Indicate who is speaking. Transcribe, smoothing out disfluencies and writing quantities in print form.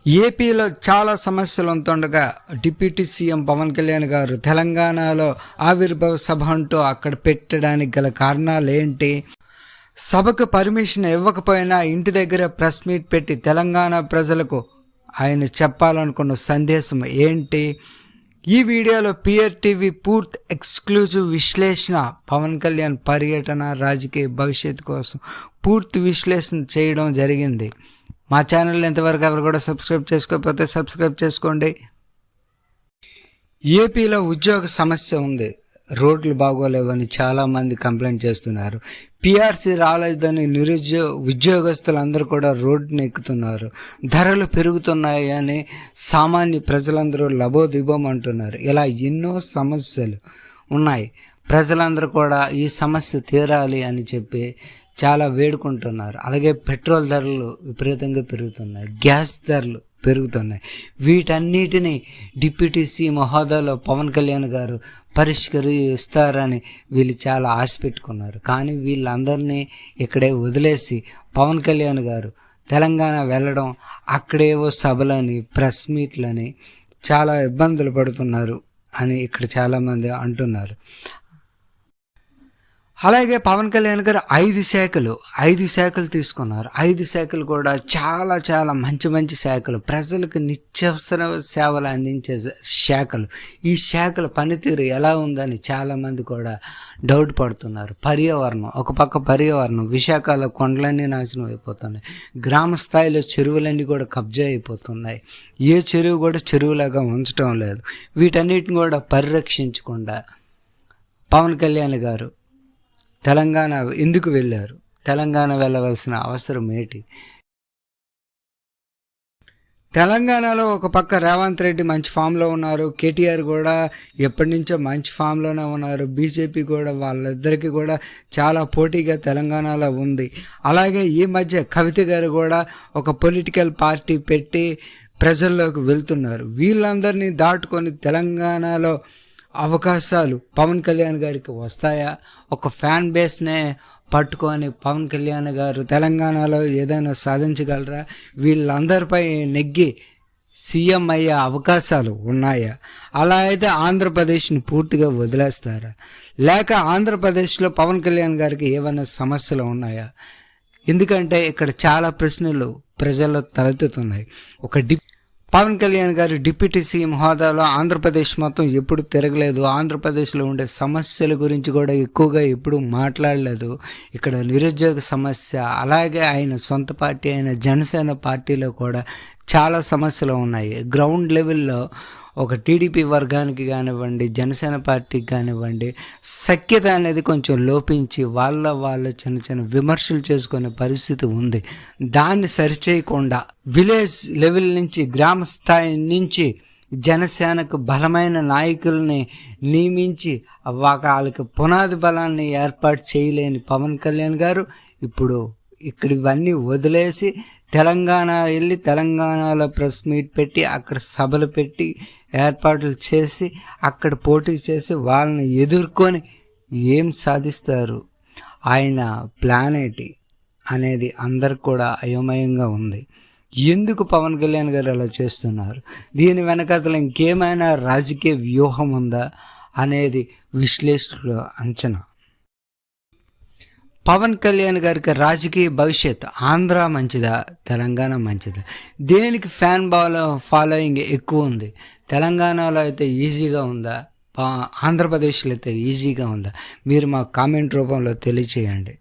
Speaker 1: ఏపీలో చాలా సమస్యలు ఉంటుండగా డిప్యూటీ సీఎం పవన్ కళ్యాణ్ గారు తెలంగాణలో ఆవిర్భావ సభ అంటూ అక్కడ పెట్టడానికి గల కారణాలు ఏంటి? సభకు పర్మిషన్ ఇవ్వకపోయినా ఇంటి దగ్గర ప్రెస్ మీట్ పెట్టి తెలంగాణ ప్రజలకు ఆయన చెప్పాలనుకున్న సందేశం ఏంటి? ఈ వీడియోలో పిఆర్ టీవీ పూర్తి ఎక్స్క్లూజివ్ విశ్లేషణ, పవన్ కళ్యాణ్ పర్యటన, రాజకీయ భవిష్యత్తు కోసం పూర్తి విశ్లేషణ చేయడం జరిగింది. మా ఛానల్ ఇంతవరకు ఎవరు కూడా సబ్స్క్రైబ్ చేసుకోకపోతే సబ్స్క్రైబ్ చేసుకోండి. ఏపీలో ఉద్యోగ సమస్య ఉంది. రోడ్లు బాగోలేవని చాలామంది కంప్లైంట్ చేస్తున్నారు. పిఆర్సీ రాలేదని ఉద్యోగస్తులందరూ కూడా రోడ్డుని ఎక్కుతున్నారు. ధరలు పెరుగుతున్నాయి అని సామాన్య ప్రజలందరూ లబోదిబోం అంటున్నారు. ఇలా ఎన్నో సమస్యలు ఉన్నాయి. ప్రజలందరూ కూడా ఈ సమస్య తీరాలి అని చెప్పి చాలా వేడుకుంటున్నారు. అలాగే పెట్రోల్ ధరలు విపరీతంగా పెరుగుతున్నాయి, గ్యాస్ ధరలు పెరుగుతున్నాయి. వీటన్నిటిని డిప్యూటీ సీఎం హోదాలో పవన్ కళ్యాణ్ గారు పరిష్కరిస్తారని వీళ్ళు చాలా ఆశ పెట్టుకున్నారు. కానీ వీళ్ళందరినీ ఇక్కడే వదిలేసి పవన్ కళ్యాణ్ గారు తెలంగాణ వెళ్ళడం, అక్కడేవో సభలని, ప్రెస్ మీట్లని చాలా ఇబ్బందులు పడుతున్నారు అని ఇక్కడ చాలామంది అంటున్నారు. అలాగే పవన్ కళ్యాణ్ గారు 5 శాఖలు తీసుకున్నారు. 5 శాఖలు కూడా చాలా చాలా మంచి శాఖలు, ప్రజలకు నిత్యావసర సేవలు అందించే శాఖలు. ఈ శాఖల పనితీరు ఎలా ఉందని చాలామంది కూడా డౌట్ పడుతున్నారు. ఒక పక్క పర్యావరణం, విశాఖలో కొండలన్నీ నాశనం అయిపోతున్నాయి. గ్రామ స్థాయిలో చెరువులన్నీ కూడా కబ్జా అయిపోతున్నాయి. ఏ చెరువు కూడా చెరువులాగా ఉంచడం లేదు. వీటన్నిటిని కూడా పరిరక్షించకుండా పవన్ కళ్యాణ్ గారు తెలంగాణ ఎందుకు వెళ్ళారు? తెలంగాణ వెళ్ళవలసిన అవసరం ఏంటి? తెలంగాణలో ఒక పక్క రేవంత్ రెడ్డి మంచి ఫామ్లో ఉన్నారు, కేటీఆర్ కూడా ఎప్పటి నుంచో మంచి ఫామ్లోనే ఉన్నారు, బీజేపీ కూడా వాళ్ళిద్దరికీ కూడా చాలా పోటీగా తెలంగాణలో ఉంది. అలాగే ఈ మధ్య కవిత గారు కూడా ఒక పొలిటికల్ పార్టీ పెట్టి ప్రజల్లోకి వెళ్తున్నారు. వీళ్ళందరినీ దాటుకొని తెలంగాణలో అవకాశాలు పవన్ కళ్యాణ్ గారికి వస్తాయా? ఒక ఫ్యాన్ బేస్నే పట్టుకొని పవన్ కళ్యాణ్ గారు తెలంగాణలో ఏదైనా సాధించగలరా? వీళ్ళందరిపై నెగ్గి సీఎం అయ్యే అవకాశాలు ఉన్నాయా? అలా అయితే ఆంధ్రప్రదేశ్ని పూర్తిగా వదిలేస్తారా? లేక ఆంధ్రప్రదేశ్లో పవన్ కళ్యాణ్ గారికి ఏమైనా సమస్యలు ఉన్నాయా? ఎందుకంటే ఇక్కడ చాలా ప్రశ్నలు ప్రజల్లో తలెత్తుతున్నాయి. పవన్ కళ్యాణ్ గారు డిప్యూటీ సీఎం హోదాలో ఆంధ్రప్రదేశ్ మొత్తం ఎప్పుడు తిరగలేదు. ఆంధ్రప్రదేశ్లో ఉండే సమస్యల గురించి కూడా ఎక్కువగా ఎప్పుడు మాట్లాడలేదు. ఇక్కడ నిరుద్యోగ సమస్య, అలాగే ఆయన సొంత పార్టీ అయిన జనసేన పార్టీలో కూడా చాలా సమస్యలు ఉన్నాయి. గ్రౌండ్ లెవెల్లో ఒక టీడీపీ వర్గానికి కానివ్వండి, జనసేన పార్టీకి కానివ్వండి, సఖ్యత అనేది కొంచెం లోపించి వాళ్ళ చిన్న విమర్శలు చేసుకునే పరిస్థితి ఉంది. దాన్ని సరిచేయకుండా విలేజ్ లెవెల్ నుంచి, గ్రామ స్థాయి నుంచి జనసేనకు బలమైన నాయకుల్ని నియమించి వాళ్ళకి పునాది బలాన్ని ఏర్పాటు చేయలేని పవన్ కళ్యాణ్ గారు ఇప్పుడు ఇక్కడ ఇవన్నీ వదిలేసి తెలంగాణ వెళ్ళి తెలంగాణలో ప్రెస్ మీట్ పెట్టి అక్కడ సభలు పెట్టి ఏర్పాట్లు చేసి అక్కడ పోటీ చేసి వాళ్ళని ఎదుర్కొని ఏం సాధిస్తారు? ఆయన ప్లాన్ ఏంటి అనేది అందరికి కూడా అయోమయంగా ఉంది. ఎందుకు పవన్ కళ్యాణ్ గారు అలా చేస్తున్నారు? దీని వెనకాతల ఇంకేమైనా రాజకీయ వ్యూహం ఉందా అనేది విశ్లేషకుల అంచనా. పవన్ కళ్యాణ్ గారికి రాజకీయ భవిష్యత్ ఆంధ్ర మంచిదా, తెలంగాణ మంచిదా? దేనికి ఫ్యాన్ ఫాలోయింగ్ ఎక్కువ ఉంది? తెలంగాణలో అయితే ఈజీగా ఉందా, ఆంధ్రప్రదేశ్లో అయితే ఈజీగా ఉందా? మీరు మా కామెంట్ రూపంలో తెలియచేయండి.